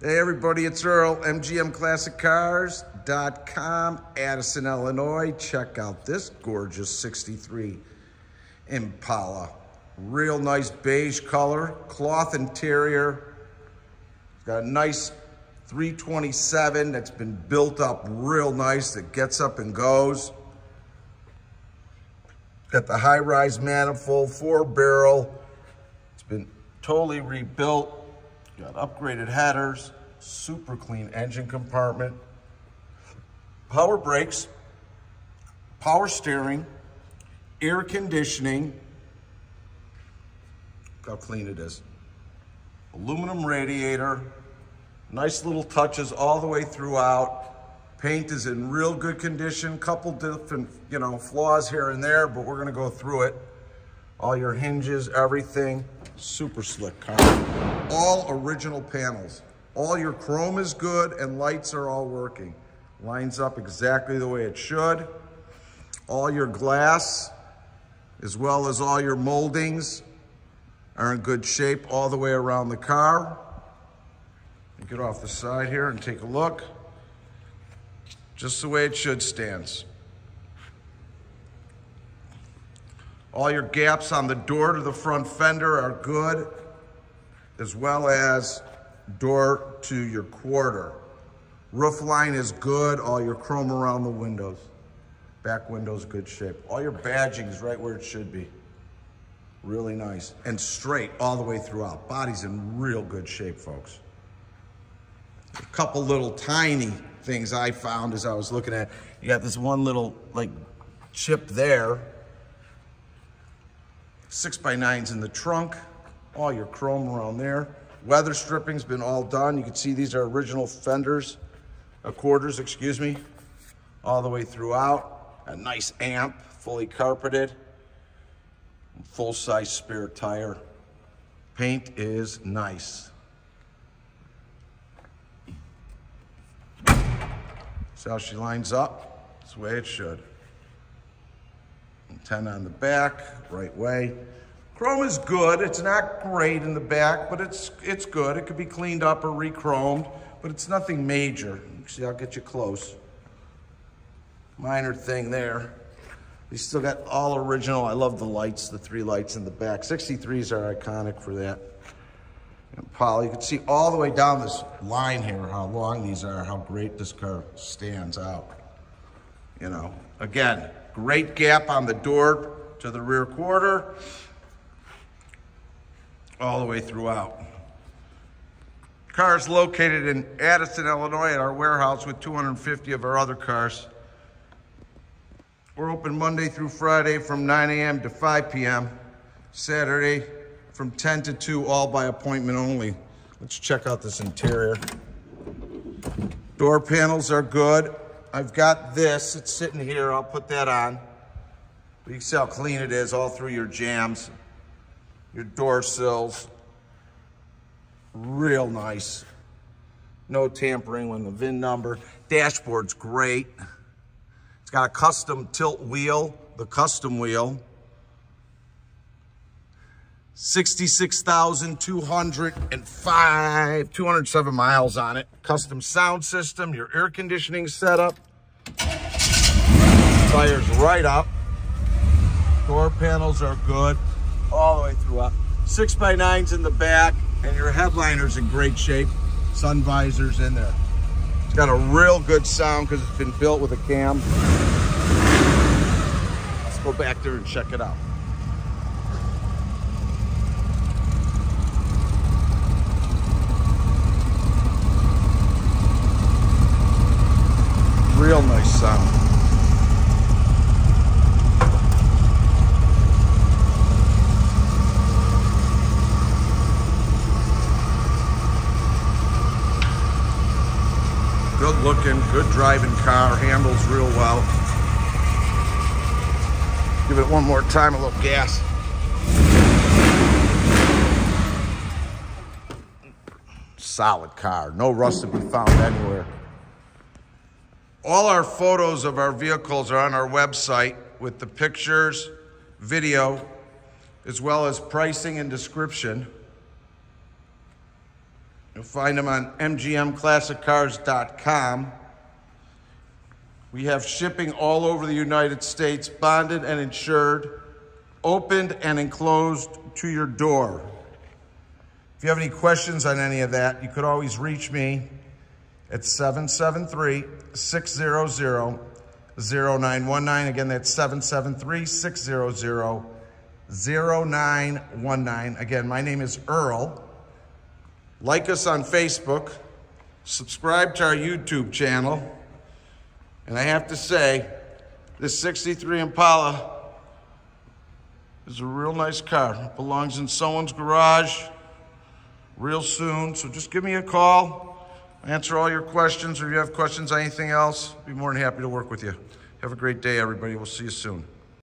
Hey everybody, it's Earl, MGMClassicCars.com, Addison, Illinois. Check out this gorgeous 63 Impala. Real nice beige color, cloth interior. It's got a nice 327 that's been built up real nice, that gets up and goes. Got the high-rise manifold, 4-barrel. It's been totally rebuilt. Got upgraded headers, super clean engine compartment, power brakes, power steering, air conditioning. Look how clean it is. Aluminum radiator, nice little touches all the way throughout. Paint is in real good condition, couple different, flaws here and there, but we're gonna go through it. All your hinges, everything, super slick car. All original panels. All your chrome is good and lights are all working. Lines up exactly the way it should. All your glass, as well as all your moldings, are in good shape all the way around the car. Get off the side here and take a look. Just the way it should stands. All your gaps on the door to the front fender are good, as well as door to your quarter. Roof line is good, all your chrome around the windows. Back window's good shape. All your badging's right where it should be. Really nice. And straight all the way throughout. Body's in real good shape, folks. A couple little tiny things I found as I was looking at. You got this one little chip there. 6x9s in the trunk, all your chrome around there. Weather stripping's been all done. You can see these are original fenders, quarters, excuse me, all the way throughout. A nice amp, fully carpeted. Full-size spare tire. Paint is nice. See how she lines up? That's the way it should. Antenna on the back, right way. Chrome is good. It's not great in the back, but it's good. It could be cleaned up or re-chromed, but it's nothing major. See, I'll get you close. Minor thing there. We still got all original. I love the lights, the 3 lights in the back. 63s are iconic for that. And Paul, you can see all the way down this line here how long these are, how great this car stands out. Again, great gap on the door to the rear quarter, all the way throughout. Car is located in Addison, Illinois at our warehouse with 250 of our other cars. We're open Monday through Friday from 9 a.m. to 5 p.m. Saturday from 10 to 2, all by appointment only. Let's check out this interior. Door panels are good. I've got this, it's sitting here, I'll put that on. But you can see how clean it is all through your jambs, your door sills. Real nice. No tampering with the VIN number. Dashboard's great. It's got a custom tilt wheel, the custom wheel. 207 miles on it. Custom sound system, your air conditioning setup. Tires right up. Door panels are good all the way throughout. 6x9s in the back, and your headliner's in great shape. Sun visors in there. It's got a real good sound because it's been built with a cam. Let's go back there and check it out. Real nice sound. Good looking, good driving car, handles real well. Give it one more time, a little gas. Solid car, no rust to be found anywhere. All our photos of our vehicles are on our website with the pictures, video, as well as pricing and description. You'll find them on mgmclassiccars.com. We have shipping all over the United States, bonded and insured, opened and enclosed to your door. If you have any questions on any of that, you could always reach me at 773-600-0919. Again, that's 773-600-0919. Again, my name is Earl. Like us on Facebook, subscribe to our YouTube channel, and I have to say, this 63 Impala is a real nice car. It belongs in someone's garage real soon, so just give me a call, answer all your questions, or if you have questions on anything else, I'd be more than happy to work with you. Have a great day, everybody. We'll see you soon.